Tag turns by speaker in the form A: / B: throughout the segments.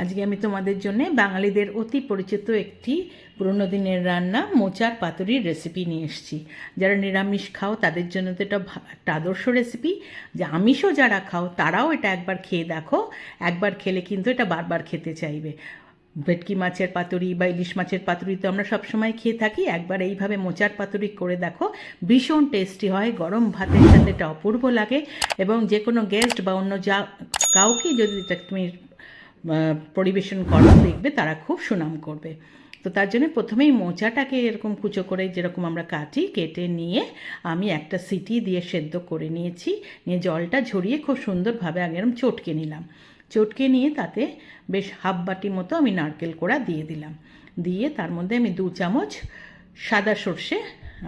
A: আজকে আমি তোমাদের জন্য বাঙালিদের অতি পরিচিত একটি পুরনো দিনের রান্না মোচার পাতুরির রেসিপি নিয়ে এসেছি। যারা নিরামিষ খাও তাদের জন্য তো এটা একটা আদর্শ রেসিপি। যে আমিষও যারা খাও তারাও এটা একবার খেয়ে দেখো, একবার খেলে কিন্তু এটা বারবার খেতে চাইবে। ভেটকি মাছের পাতুরি বা ইলিশ মাছের পাতুরি তো আমরা সবসময় খেয়ে থাকি, একবার এইভাবে মোচার পাতুরি করে দেখো, ভীষণ টেস্টি হয়। গরম ভাতের সাথে এটা অপূর্ব লাগে এবং যে কোনো গেস্ট বা অন্য যা কাউকে যদি এটা তুমি পরিবেশন করো দেখবে তারা খুব সুনাম করবে। তো তার জন্য প্রথমেই মোচাটাকে এরকম কুচো করে যেরকম আমরা কাটি, কেটে নিয়ে আমি একটা সিটি দিয়ে সেদ্ধ করে নিয়েছি। নিয়ে জলটা ঝরিয়ে খুব সুন্দরভাবে আগে এরকম চটকে নিলাম। চটকে নিয়ে তাতে বেশ হাফ বাটি মতো আমি নারকেল কোড়া দিয়ে দিলাম। দিয়ে তার মধ্যে আমি 2 চামচ সাদা সর্ষে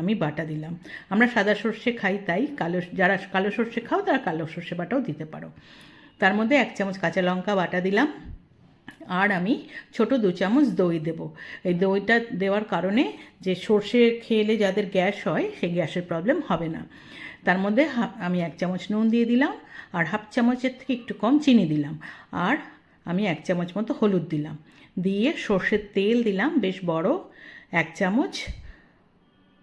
A: আমি বাটা দিলাম। আমরা সাদা সর্ষে খাই, তাই যারা কালো সর্ষে খাও তারা কালো সর্ষে বাটাও দিতে পারো। তার মধ্যে 1 চামচ কাঁচা লঙ্কা বাটা দিলাম। আর আমি ছোট 2 চামচ দই দেব। এই দইটা দেওয়ার কারণে যে সর্ষে খেলে যাদের গ্যাস হয় সেই গ্যাসের প্রবলেম হবে না। তার মধ্যে আমি 1 চামচ নুন দিয়ে দিলাম, আর হাফ চামচের থেকে একটু কম চিনি দিলাম, আর আমি 1 চামচ মতো হলুদ দিলাম। দিয়ে সর্ষের তেল দিলাম বেশ বড় 1 চামচ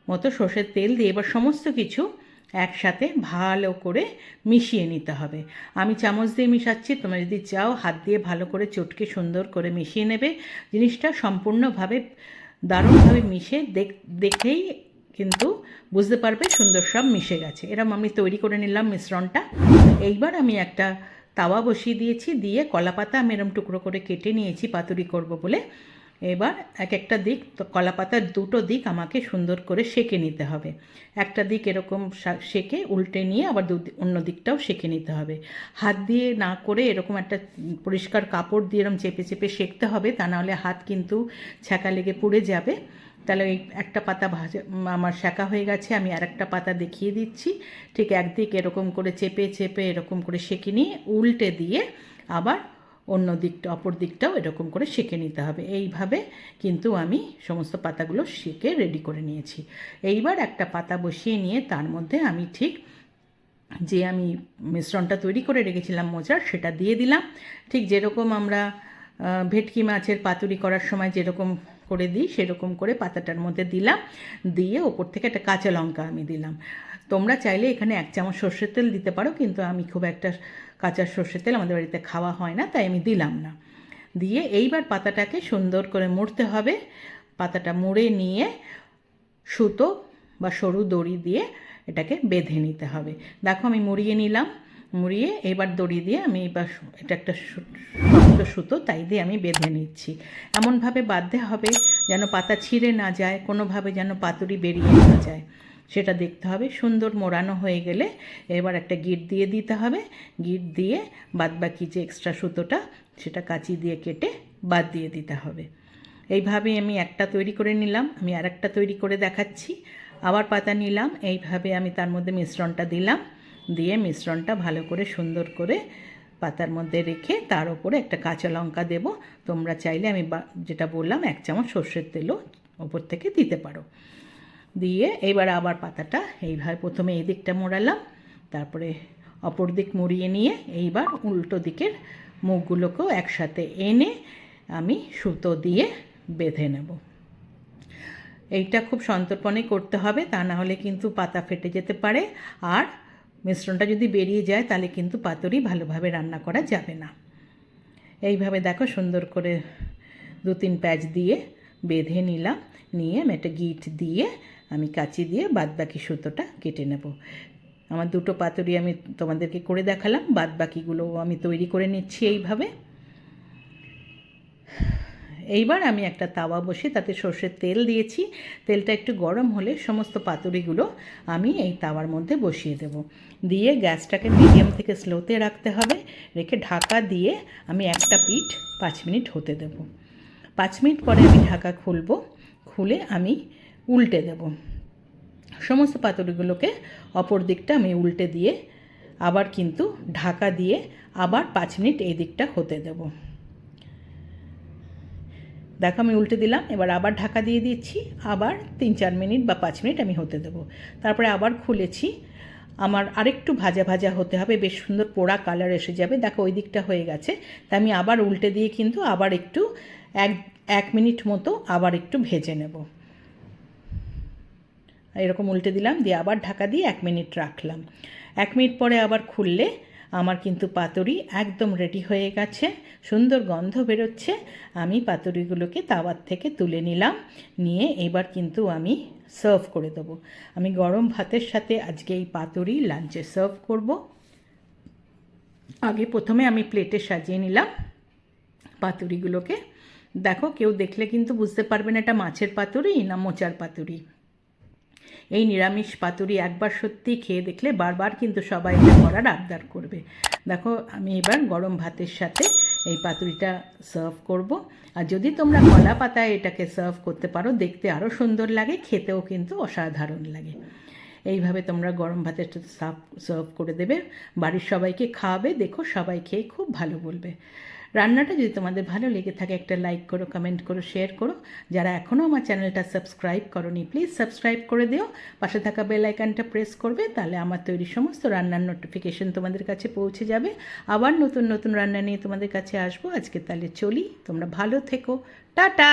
A: মতো সর্ষের তেল দিয়ে এবার সমস্ত কিছু একসাথে ভালো করে মিশিয়ে নিতে হবে। আমি চামচ দিয়ে মিশাচ্ছি, তোমরা যদি চাও হাত দিয়ে ভালো করে চটকে সুন্দর করে মিশিয়ে নেবে। জিনিসটা সম্পূর্ণভাবে দারুণভাবে মিশে দেখেই কিন্তু বুঝতে পারবে সুন্দর সব মিশে গেছে। এরকম আমি তৈরি করে নিলাম মিশ্রণটা। এইবার আমি একটা তাওয়া বসিয়ে দিয়েছি, দিয়ে কলাপাতা আমি এরকম টুকরো করে কেটে নিয়েছি পাতুরি করব বলে। এবার একটা দিক তো কলাপাতার 2টো দিক আমাকে সুন্দর করে সেঁকে নিতে হবে। একটা দিক এরকম সেঁকে উল্টে নিয়ে আবার অন্য দিকটাও সেঁকে নিতে হবে। হাত দিয়ে না করে এরকম একটা পরিষ্কার কাপড় দিয়ে এরকম চেপে চেপে সেঁকতে হবে, তা নাহলে হাত কিন্তু ছ্যাঁকা লেগে পুড়ে যাবে। তাহলে এই একটা পাতা আমার সেঁকা হয়ে গেছে, আমি আর একটা পাতা দেখিয়ে দিচ্ছি। ঠিক একদিক এরকম করে চেপে চেপে এরকম করে সেঁকে নিয়ে উল্টে দিয়ে আবার অন্য দিকটা অপর দিকটাও এরকম করে সেঁকে নিতে হবে। এইভাবে কিন্তু আমি সমস্ত পাতাগুলো সেঁকে রেডি করে নিয়েছি। এইবার একটা পাতা বসিয়ে নিয়ে তার মধ্যে আমি ঠিক যে আমি মিশ্রণটা তৈরি করে রেখেছিলাম মোচার, সেটা দিয়ে দিলাম। ঠিক যেরকম আমরা ভেটকি মাছের পাতুরি করার সময় যেরকম করে দিই সেরকম করে পাতাটার মধ্যে দিলাম। দিয়ে ওপর থেকে একটা কাঁচা লঙ্কা আমি দিলাম। তোমরা চাইলে এখানে 1 চামচ সর্ষের তেল দিতে পারো, কিন্তু আমি খুব একটা কাঁচা সর্ষের তেল আমাদের বাড়িতে খাওয়া হয় না, তাই আমি দিলাম না। দিয়ে এইবার পাতাটাকে সুন্দর করে মুড়তে হবে। পাতাটা মুড়ে নিয়ে সুতো বা সরু দড়ি দিয়ে এটাকে বেঁধে নিতে হবে। দেখো আমি মুড়িয়ে নিলাম। মুড়িয়ে এবার দড়ি দিয়ে আমি এবার এটা একটা শক্ত সুতো, তাই দিয়ে আমি বেঁধে নিচ্ছি। এমনভাবে বাঁধতে হবে যেন পাতা ছিঁড়ে না যায়, কোনোভাবে যেন পাতুরি বেরিয়ে না যায়, সেটা দেখতে হবে। সুন্দর মোড়ানো হয়ে গেলে এবার একটা গিঁট দিয়ে দিতে হবে। গিঁট দিয়ে বাদবাকি যে এক্সট্রা সুতোটা সেটা কাঁচি দিয়ে কেটে বাদ দিয়ে দিতে হবে। এইভাবে আমি একটা তৈরি করে নিলাম। আমি আর একটা তৈরি করে দেখাচ্ছি। আবার পাতা নিলাম, এইভাবে আমি তার মধ্যে মিশ্রণটা দিলাম। দিয়ে মিশ্রণটা ভালো করে সুন্দর করে পাতার মধ্যে রেখে তার উপরে একটা কাঁচা লঙ্কা দেব। তোমরা চাইলে আমি যেটা বললাম 1 চামচ সর্ষের তেলও ওপর থেকে দিতে পারো। দিয়ে এবার আবার পাতাটা এইভাবে প্রথমে এই দিকটা মোড়ালাম, তারপরে অপর দিক মুড়িয়ে নিয়ে এইবার উল্টো দিকের মুখগুলোকেও একসাথে এনে আমি সুতো দিয়ে বেঁধে নেব। এইটা খুব সন্তর্পণে করতে হবে, তা না হলে কিন্তু পাতা ফেটে যেতে পারে, আর মিশ্রণটা যদি বেরিয়ে যায় তাহলে কিন্তু পাতুরি ভালোভাবে রান্না করা যাবে না। এইভাবে দেখো সুন্দর করে 2-3 প্যাচ দিয়ে বেঁধে নিলাম। নিয়ে আমি একটা গিঁট দিয়ে আমি কাঁচি দিয়ে বাদবাকি সুতোটা কেটে নেব। আমার 2টো পাতুরি আমি তোমাদেরকে করে দেখালাম, বাদবাকিগুলো আমি তৈরি করে নিচ্ছি এইভাবে। এইবার আমি একটা তাওয়া বসিয়ে তাতে সর্ষের তেল দিয়েছি। তেলটা একটু গরম হলে সমস্ত পাতুরিগুলো আমি এই তাওয়ার মধ্যে বসিয়ে দেব। দিয়ে গ্যাসটাকে মিডিয়াম থেকে স্লোতে রাখতে হবে। রেখে ঢাকা দিয়ে আমি একটা পিঠ 5 মিনিট হতে দেব। 5 মিনিট পরে আমি ঢাকা খুলব। খুলে আমি উল্টে দেব। সমস্ত পাতুরিগুলোকে অপর দিকটা আমি উল্টে দিয়ে আবার কিন্তু ঢাকা দিয়ে আবার 5 মিনিট এই দিকটা হতে দেব। দেখো আমি উল্টে দিলাম, এবার আবার ঢাকা দিয়ে দিচ্ছি। আবার 3-4 মিনিট বা 5 মিনিট আমি হতে দেবো। তারপরে আবার খুলেছি। আমার আরেকটু ভাজা ভাজা হতে হবে, বেশ সুন্দর পোড়া কালার এসে যাবে। দেখো ওই দিকটা হয়ে গেছে, তা আমি আবার উল্টে দিয়ে কিন্তু আবার একটু এক মিনিট মতো আবার একটু ভেজে নেব। এরকম উল্টে দিলাম, দিয়ে আবার ঢাকা দিয়ে 1 মিনিট রাখলাম। 1 মিনিট পরে আবার খুললে আমার কিন্তু পাতুরি একদম রেডি হয়ে গেছে, সুন্দর গন্ধ বেরোচ্ছে। আমি পাতুরিগুলোকে তাওয়ার থেকে তুলে নিলাম, নিয়ে এবার কিন্তু আমি সার্ভ করে দেবো। আমি গরম ভাতের সাথে আজকে এই পাতুরি লাঞ্চে সার্ভ করব। আগে প্রথমে আমি প্লেটে সাজিয়ে নিলাম পাতুরিগুলোকে। দেখো কেউ দেখলে কিন্তু বুঝতে পারবে না এটা মাছের পাতুরি না মোচার পাতুরি। এই নিরামিষ পাতুরি একবার সত্যি খেয়ে দেখলে বারবার কিন্তু সবাই এটা করার আবদার করবে। দেখো আমি এবার গরম ভাতের সাথে এই পাতুরিটা সার্ভ করব। আর যদি তোমরা কলা পাতায় এটাকে সার্ভ করতে পারো, দেখতে আরও সুন্দর লাগে, খেতেও কিন্তু অসাধারণ লাগে। এইভাবে তোমরা গরম ভাতের সাথে সার্ভ করে দেবে, বাড়ির সবাইকে খাওয়াবে, দেখো সবাই খেয়ে খুব ভালো বলবে। রান্নাটা যদি তোমাদের ভালো লেগে থাকে একটা লাইক করো, কমেন্ট করো, শেয়ার করো। যারা এখনও আমার চ্যানেলটা সাবস্ক্রাইব করোনি প্লিজ সাবস্ক্রাইব করে দিও, পাশে থাকা বেল আইকনটা প্রেস করবে, তাহলে আমার তৈরি সমস্ত রান্নার নোটিফিকেশন তোমাদের কাছে পৌঁছে যাবে। আবার নতুন নতুন রান্না নিয়ে তোমাদের কাছে আসবো। আজকে তাহলে চলি, তোমরা ভালো থেকো, টাটা।